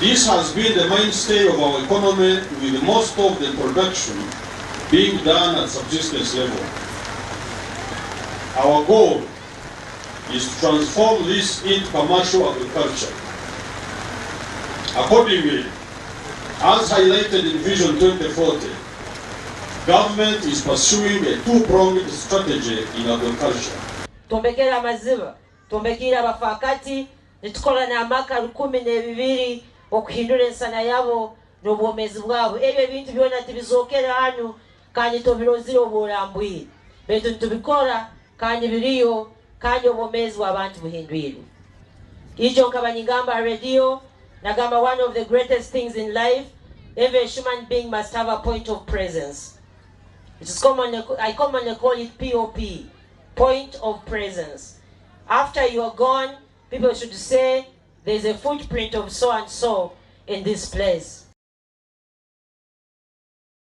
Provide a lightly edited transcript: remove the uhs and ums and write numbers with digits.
This has been the mainstay of our economy, with most of the production being done at subsistence level. Our goal is to transform this into commercial agriculture. Accordingly, as highlighted in Vision 2040, government is pursuing a two-pronged strategy in agriculture. Tumbekera maziba, tumbekira abafakati, nitukola n'amaka 12 okuhindura ensana yabo n'obwomezi bwabo. Ebyo ebintu byona tibizokera hano kandi tubirozire obulambwire. Betu tubikora kandi biriyo kandi obwomezi bw'abantu buhindwire. Ijo nkabanyingamba radio nagamba one of the greatest things in life, every human being must have a point of presence. It is I commonly call it POP, point of presence. After you are gone, people should say, there's a footprint of so and so in this place.